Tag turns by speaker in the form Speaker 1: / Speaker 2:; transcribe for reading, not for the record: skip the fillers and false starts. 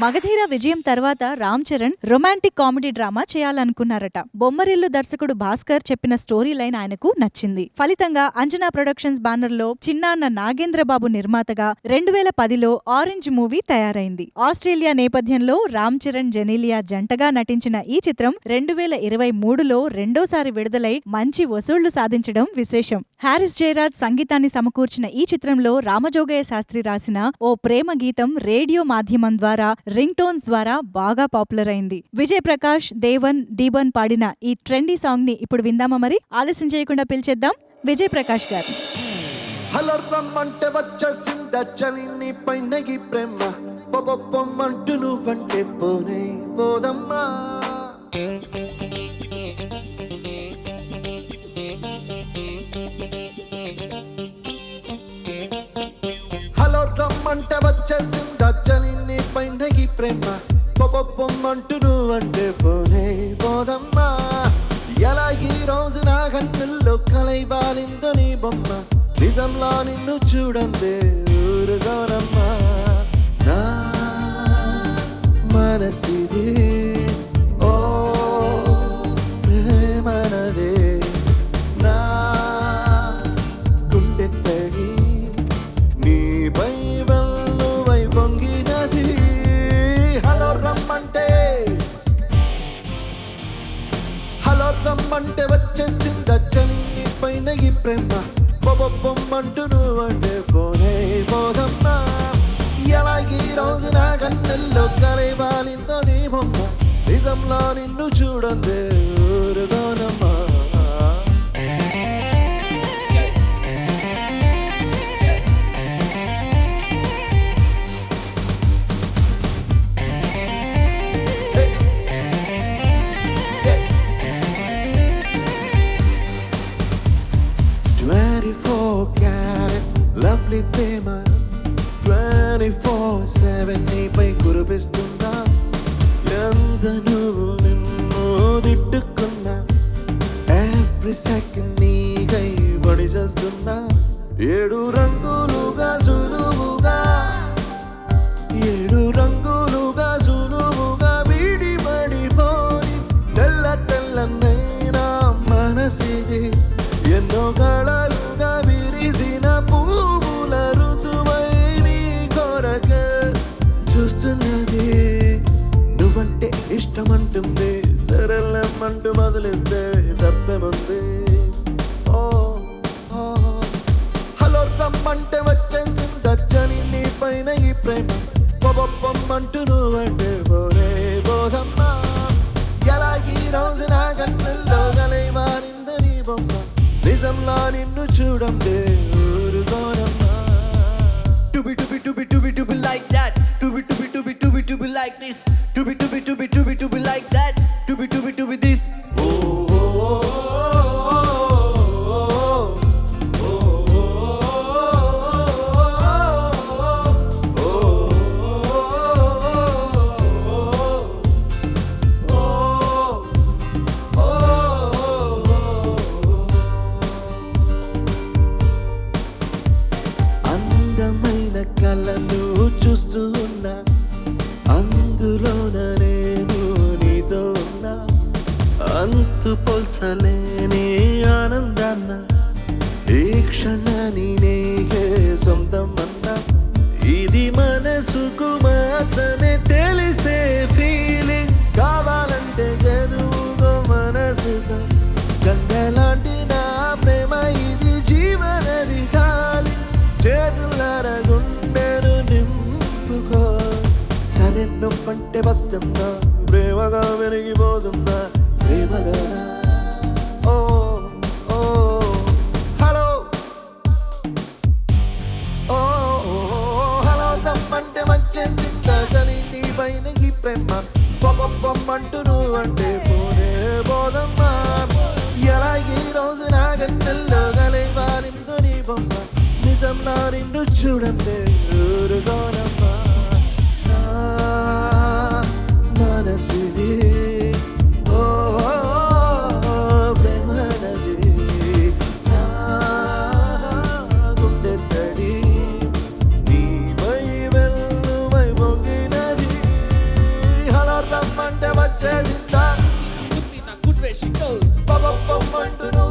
Speaker 1: మగధీర విజయం తర్వాత Ram Charan romantic comedy drama చేయాలనుకున్నారట. బొమ్మరిల్లు దర్శకుడు భాస్కర్ చెప్పిన స్టోరీ లైన్ ఆయనకు నచ్చింది. ఫలితంగా అంజనా ప్రొడక్షన్స్ బ్యానర్ లో చిన్నాన్న నాగేంద్రబాబు నిర్మాతగా 2010లో ఆరెంజ్ మూవీ తయారైంది. ఆస్ట్రేలియా నేపథ్యంలో రామ్ చరణ్ జెనీలియా జంటగా నటించిన ఈ చిత్రం 2023లో రెండోసారి విడుదలై మంచి వసూళ్లు సాధించడం విశేషం. హారిస్ జయరాజ్ సంగీతాన్ని సమకూర్చిన ఈ చిత్రంలో రామజోగయ్య శాస్త్రి రాసిన ఓ ప్రేమ గీతం రేడియో మాధ్యమం ద్వారా రింగ్ టోన్స్ ద్వారా బాగా పాపులర్ అయింది. విజయ్ ప్రకాష్, దేవన్, డీబన్ పాడిన ఈ ట్రెండీ సాంగ్ ని ఇప్పుడు విందామా? మరి ఆలస్యం చేయకుండా పిలిచేద్దాం విజయ్ ప్రకాష్ గారు.
Speaker 2: హలో రమ్మంటే వచ్చేసిందా చలిని పైనగి ప్రేమ బొబ్బొమ్మంటూ నువ్వంటే పోనే పోదమ్మా. హలో రమ్మంటే వచ్చేసిందా చలిని పైనగి ప్రేమ బొబ్బొమ్మంటూ నువ్వంటే పోనే పోదమ్మా. ఎలా ఈ రోజు నా కన్నుల్లో కలైవాలిందో నీ బొమ్మ, నిజంలో నిన్ను చూడందే ఊరుగోనమ్మా. నా మనసిది ఓ ప్రేమనదే, నా గుండె తడి నీపై వల్లువై పొంగినది. హలో రమ్మంటే వచ్చేసిందా చలిని పైన ఈ ప్రేమ బొబ్బొమ్మంటూ నువ్వంటే పోనే పోదమ్మా. ఎలా ఈ రోజు నా కన్నుల్లో కలైవాలిందో నీ బొమ్మ, నిజంలో నిన్ను చూడందే ఊరుగోనమ్మా. లవ్లీ ప్రేమ 24/7 నీపై కురిపిస్తున్నా. ఎంత నువ్వు నిన్ను తిట్టుకున్నా, ఎవ్రీ సెకండ్ నీకై బడి చేస్తున్నా. 7 రంగులుగా సులువుగా, 7 రంగులుగా సులువుగా విడి పడిపోని తెల్ల తెల్లనైనా మనసిది. ఎన్నో కళలుగా విరిసిన పువ్వుల ఋతువై నీ కొరక చూస్తున్నది. నువ్వంటే ఇష్టమంటుంది, సరళమంటూ మొదలిస్తే తప్పేముంది. హలో రమ్మంటే వచ్చేసిందా చలి నీ పైన ఈ ప్రేమ బొబ్బొమ్మంటూ నువ్వంటే పోనే పోదమ్మా. ఎలా ఈ రోజు నా కన్నుల్లో కలైవారిందో నీ బొమ్మ, నిజంలో నిన్ను చూడందే ఊరుగోనమ్మా.
Speaker 3: Tubi tubi tubi tubi tubi like that. Tubi tubi tubi tubi tubi like this. Tubi tubi tubi tubi tubi like that. Tubi tubi tubi this. Oh oh oh
Speaker 2: కళ్ళను చూస్తూ ఉన్నా, అందులోన నేను నీతో ఉన్నా. అంతు పోల్చలేని ఆనందాన్న ఈ క్షణాన్ని నీకే సొంతం అన్నా. ఇది మనసుకు మాత్రమే తెలిసే ఫీలింగ్, కావాలంటే చదువుకో మనసుతో. గంగలాంటి నా ప్రేమ ఇది జీవనది కాలి, చేతులార గుండెను నింపుకో. సరే నొప్పంటే బద్దమ్మా, ప్రేమగా వెలిగిపోతుందా ప్రేమలోనా. ఓ ఓ హలో ఓ హలో నమ్మంటే వచ్చేసిందా చలి నీ పైన ఈ ప్రేమ బొబ్బొమ్మంటూ నువ్వంటే పోనే పోదమ్మా. ఎలా ఈ రోజు నా కన్నుల్లో కలైవాలిందో నీ బొమ్మ, నిజంలో నిన్ను చూడందే ఊరుగోనమ్మా. అంటే వచ్చేసిందా
Speaker 3: Look in a good way she goes.
Speaker 2: పొగొప్పమ్మంటూ